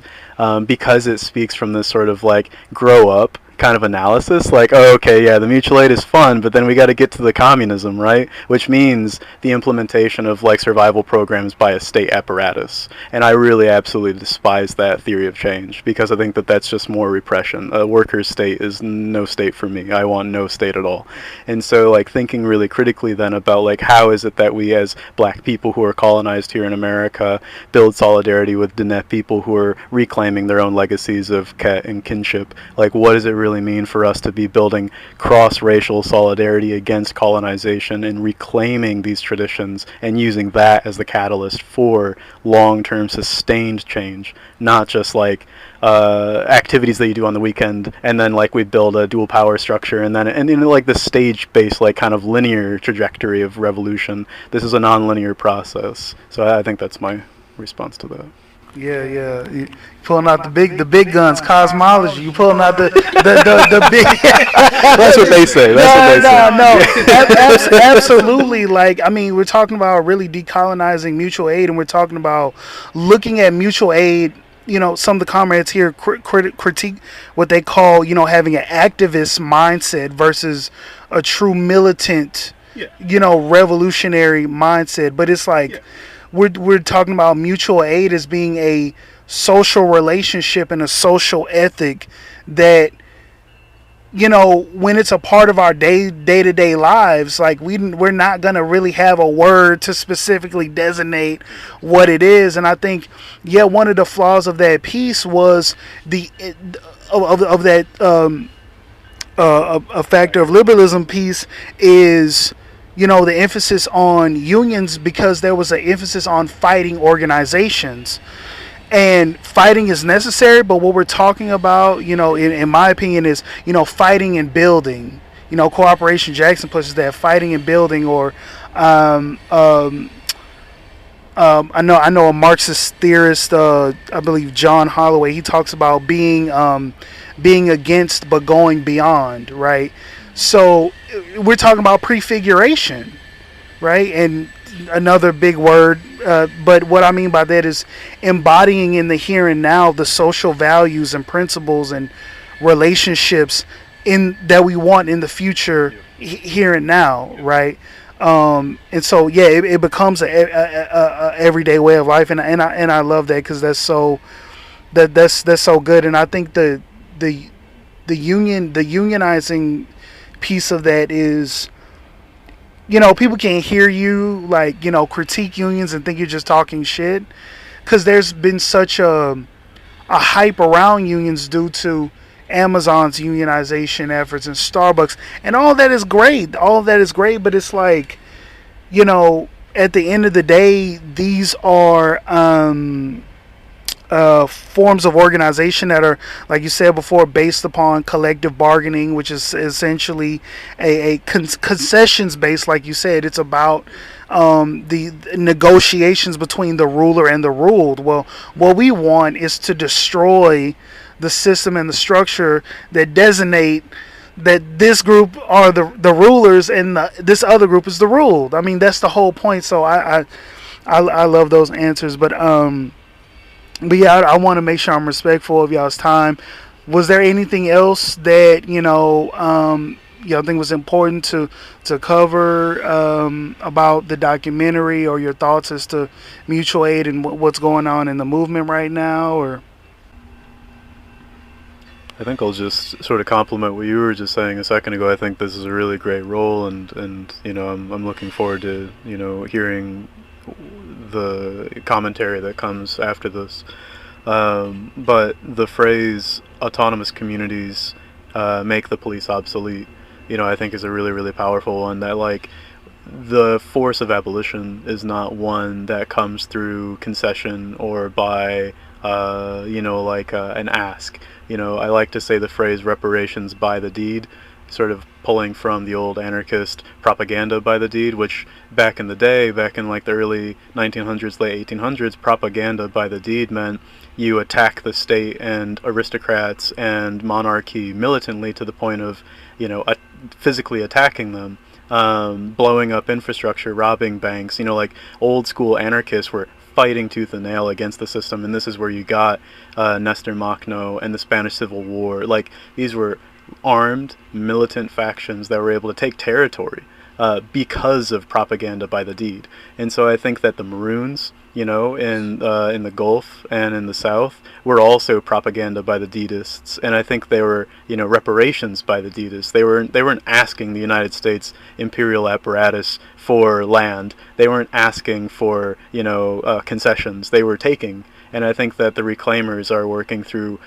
because it speaks from this sort of like grow up kind of analysis, like, oh, okay, yeah, the mutual aid is fun, but then we got to get to the communism, right? Which means the implementation of like survival programs by a state apparatus. And I really absolutely despise that theory of change, because I think that that's just more repression. A worker's state is no state for me. I want no state at all. And so like thinking really critically then about like how is it that we as black people who are colonized here in America build solidarity with Diné people who are reclaiming their own legacies of Ket and kinship. Like what does it really mean for us to be building cross-racial solidarity against colonization and reclaiming these traditions and using that as the catalyst for long-term sustained change, not just like activities that you do on the weekend and then like we build a dual power structure and then and in like the stage-based like kind of linear trajectory of revolution. This is a non-linear process. So I think that's my response to that. Yeah, yeah. You pulling out the big guns, cosmology. You pulling out the big. That's what they say. No. Absolutely. Like, I mean, we're talking about really decolonizing mutual aid, and we're talking about looking at mutual aid. You know, some of the comrades here critique what they call, you know, having an activist mindset versus a true militant, you know, revolutionary mindset. But it's like. We're talking about mutual aid as being a social relationship and a social ethic that, you know, when it's a part of our day-to-day lives, like we're not going to really have a word to specifically designate what it is. And I think, yeah, one of the flaws of that piece was a factor of liberalism piece is, you know, the emphasis on unions, because there was an emphasis on fighting organizations. And fighting is necessary, but what we're talking about, you know, in my opinion, is, you know, fighting and building. You know, Cooperation Jackson pushes that, fighting and building, or I know a Marxist theorist, I believe John Holloway, he talks about being against but going beyond, right? So we're talking about prefiguration, right? And another big word, but what I mean by that is embodying in the here and now the social values and principles and relationships in that we want in the future, here and now, right? And so yeah, it becomes a everyday way of life, and I love that, because that's so good. And I think the unionizing piece of that is, you know, people can't hear you, like, you know, critique unions and think you're just talking shit, because there's been such a hype around unions due to Amazon's unionization efforts and Starbucks, and all that is great, but it's like, you know, at the end of the day, these are forms of organization that are, like you said before, based upon collective bargaining, which is essentially a concessions based, like you said. It's about the negotiations between the ruler and the ruled. Well, what we want is to destroy the system and the structure that designate that this group are the rulers and this other group is the ruled. I mean, that's the whole point. So I love those answers, but yeah, I want to make sure I'm respectful of y'all's time. Was there anything else that, you know, y'all think was important to cover about the documentary, or your thoughts as to mutual aid and what's going on in the movement right now? Or I think I'll just sort of compliment what you were just saying a second ago. I think this is a really great role, and you know, I'm looking forward to, you know, hearing the commentary that comes after this. But the phrase autonomous communities make the police obsolete, you know, I think is a really, really powerful one. That, like, the force of abolition is not one that comes through concession or by you know, like an ask. You know, I like to say the phrase reparations by the deed. sort of pulling from the old anarchist propaganda by the deed, which back in the day, back in like the early 1900s, late 1800s, propaganda by the deed meant you attack the state and aristocrats and monarchy militantly to the point of, physically attacking them, blowing up infrastructure, robbing banks. Like old school anarchists were fighting tooth and nail against the system, and this is where you got Nestor Makhno and the Spanish Civil War. Like, these were armed, militant factions that were able to take territory because of propaganda by the deed. And so I think that the Maroons, in the Gulf and in the South, were also propaganda by the deedists, and I think they were, reparations by the deedists. They weren't asking the United States imperial apparatus for land. They weren't asking for, concessions. They were taking. And I think that the reclaimers are working through,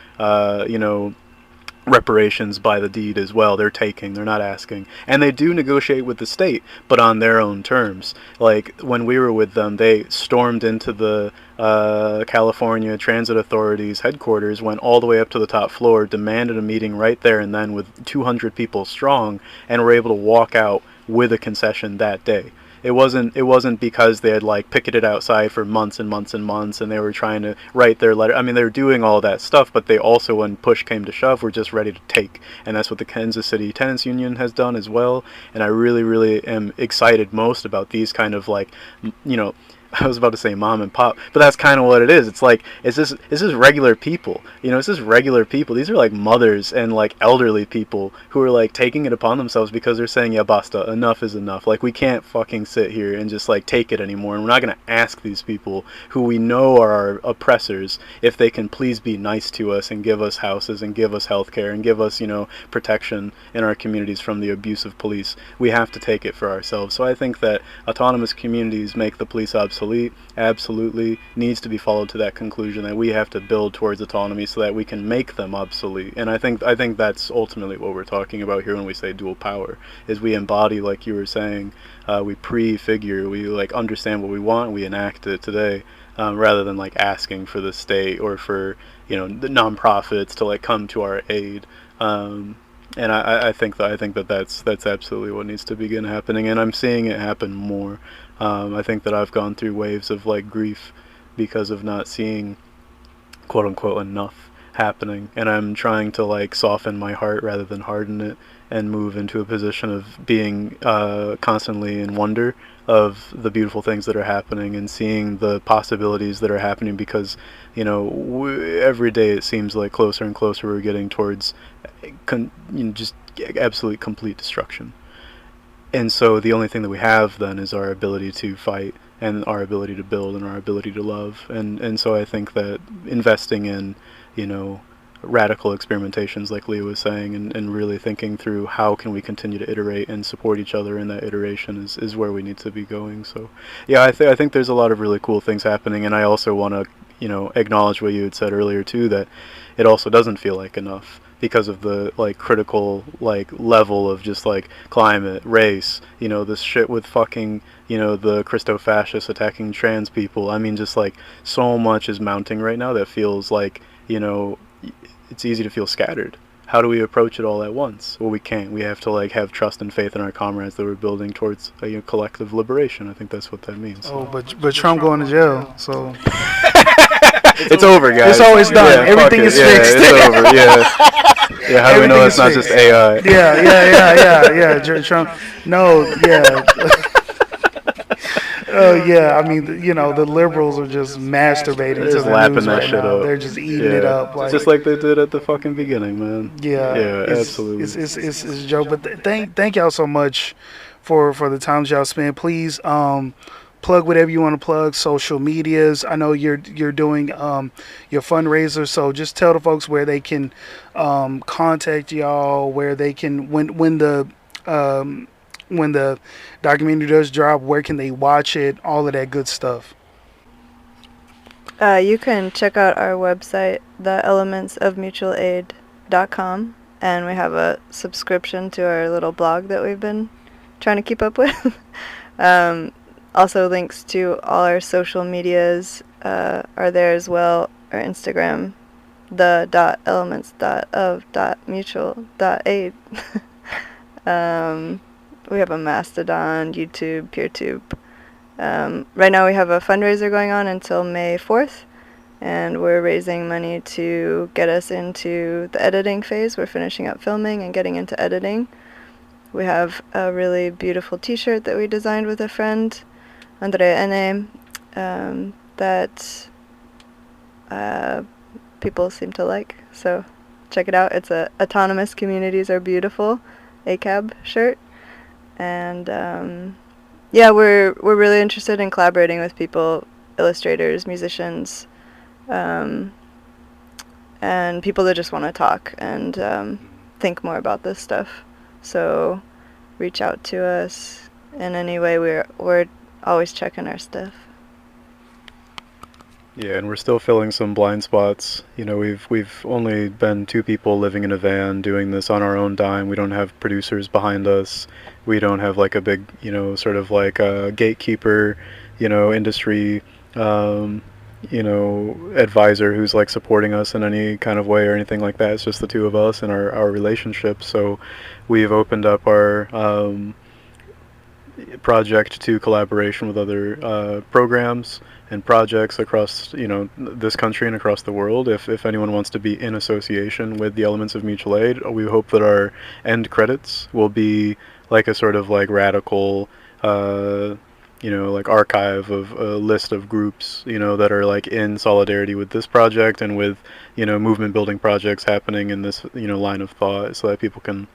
reparations by the deed as well. They're taking, they're not asking. And they do negotiate with the state, but on their own terms. Like, when we were with them, they stormed into the California Transit Authority's headquarters, went all the way up to the top floor, demanded a meeting right there and then with 200 people strong, and were able to walk out with a concession that day. It wasn't because they had like picketed outside for months and months and months and they were trying to write their letter. I mean, they were doing all that stuff, but they also, when push came to shove, were just ready to take. And that's what the Kansas City Tenants Union has done as well. And I really, really am excited most about these kind of like, I was about to say mom and pop, but that's kind of what it is. It's like, it's just regular people. It's just regular people. These are like mothers and like elderly people who are like taking it upon themselves because they're saying, yeah, basta, enough is enough. Like, we can't fucking sit here and just like take it anymore. And we're not going to ask these people who we know are our oppressors if they can please be nice to us and give us houses and give us health care and give us, protection in our communities from the abuse of police. We have to take it for ourselves. So I think that autonomous communities make the police obsolete absolutely needs to be followed to that conclusion, that we have to build towards autonomy so that we can make them obsolete. And I think that's ultimately what we're talking about here when we say dual power, is we embody, like you were saying, we prefigure, we like understand what we want, we enact it today, rather than like asking for the state or for the nonprofits to like come to our aid. And I think that's absolutely what needs to begin happening, and I'm seeing it happen more. I think that I've gone through waves of like grief because of not seeing quote unquote enough happening, and I'm trying to like soften my heart rather than harden it and move into a position of being constantly in wonder of the beautiful things that are happening and seeing the possibilities that are happening, because every day it seems like closer and closer we're getting towards just absolute complete destruction. And so the only thing that we have then is our ability to fight and our ability to build and our ability to love. And so I think that investing in, radical experimentations, like Leah was saying, and really thinking through how can we continue to iterate and support each other in that iteration is where we need to be going. So, yeah, I think there's a lot of really cool things happening, and I also want to, acknowledge what you had said earlier, too, that it also doesn't feel like enough, because of the like critical like level of just like climate, race, this shit with fucking, the Christo-fascists attacking trans people. I mean, just like so much is mounting right now that feels like, it's easy to feel scattered. How do we approach it all at once? Well, we can't. We have to like have trust and faith in our comrades that we're building towards a collective liberation. I think that's what that means. Oh, but Trump going to jail, so it's over, guys. It's done. Yeah, everything is fixed. It's over. Yeah. How do we know that's not just AI? Yeah. Trump. No. Yeah. Oh yeah, I mean, the liberals are just masturbating to the lapping news that right shit now. up. They're just eating it up, just like they did at the fucking beginning, man. Yeah, absolutely. It's a joke, but thank y'all so much for the time y'all spend. Please plug whatever you want to plug. Social medias. I know you're doing your fundraiser, so just tell the folks where they can contact y'all, where they can when the documentary does drop, where can they watch it, all of that good stuff. You can check out our website, theelementsofmutualaid.com, and we have a subscription to our little blog that we've been trying to keep up with. Also, links to all our social medias are there as well. Our Instagram, the .elements.of.mutual.aid. We have a Mastodon, YouTube, PeerTube. Right now we have a fundraiser going on until May 4th, and we're raising money to get us into the editing phase. We're finishing up filming and getting into editing. We have a really beautiful t-shirt that we designed with a friend, Andrea Ene, that people seem to like, so check it out. It's a Autonomous Communities Are Beautiful ACAB shirt, and yeah, we're really interested in collaborating with people, illustrators, musicians, and people that just want to talk and think more about this stuff. So reach out to us in any way. We're always checking our stuff. Yeah, and we're still filling some blind spots. You know, we've only been 2 people living in a van doing this on our own dime. We don't have producers behind us. We don't have like a big, you know, sort of like a gatekeeper, you know, industry, you know, advisor who's like supporting us in any kind of way or anything like that. It's just the 2 of us and our relationship. So we've opened up our project to collaboration with other programs and projects across, you know, this country and across the world. If anyone wants to be in association with the elements of mutual aid, we hope that our end credits will be like a sort of like radical, you know, like archive of a list of groups, you know, that are like in solidarity with this project and with, you know, movement building projects happening in this, you know, line of thought, so that people can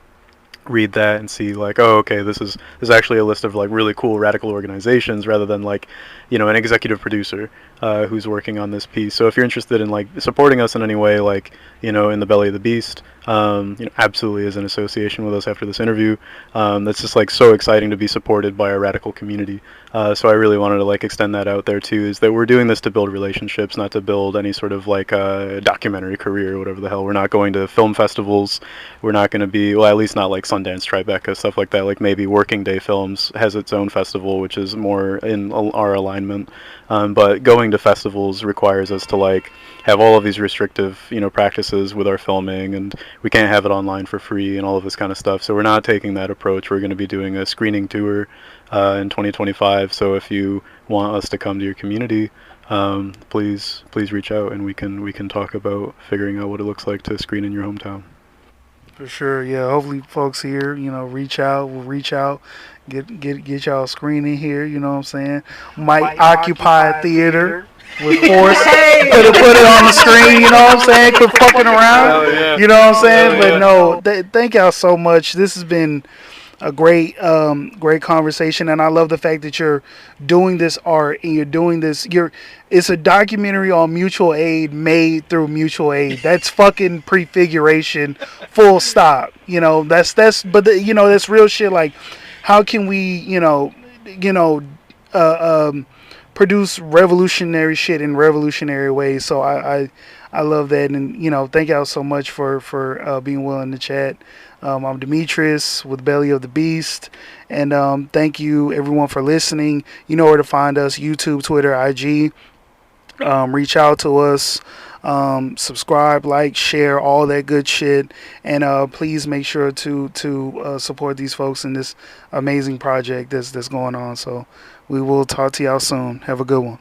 read that and see like, oh, okay, this is actually a list of like really cool radical organizations rather than like, you know, an executive producer who's working on this piece. So if you're interested in like supporting us in any way, like, you know, in the belly of the beast, you know, absolutely is in association with us after this interview. That's just like so exciting to be supported by a radical community. So I really wanted to like extend that out there too, is that we're doing this to build relationships, not to build any sort of like documentary career or whatever the hell. We're not going to film festivals. We're not going to be, well, at least not like Sundance, Tribeca, stuff like that. Like maybe Working Day Films has its own festival, which is more in our alignment. But going to festivals requires us to like have all of these restrictive, you know, practices with our filming, and we can't have it online for free and all of this kind of stuff. So we're not taking that approach. We're going to be doing a screening tour in 2025. So if you want us to come to your community, please reach out and we can talk about figuring out what it looks like to screen in your hometown. For sure, yeah. Hopefully, folks here, you know, reach out. We'll reach out, get y'all screening here. You know what I'm saying? Might occupy a theater with force. Put it on the screen. You know what I'm saying? Quit fucking around. Yeah. You know what I'm saying? But no, thank y'all so much. This has been a great conversation, and I love the fact that you're doing this art and you're doing this. It's a documentary on mutual aid made through mutual aid. That's fucking prefiguration, full stop. You know, you know, that's real shit. Like, how can we, produce revolutionary shit in revolutionary ways? So I love that, and you know, thank y'all so much for being willing to chat. I'm Demetrius with Belly of the Beast, and thank you everyone for listening. You know where to find us: YouTube, Twitter, IG. Reach out to us, subscribe, like, share, all that good shit, and please make sure to support these folks in this amazing project that's going on. So we will talk to y'all soon. Have a good one.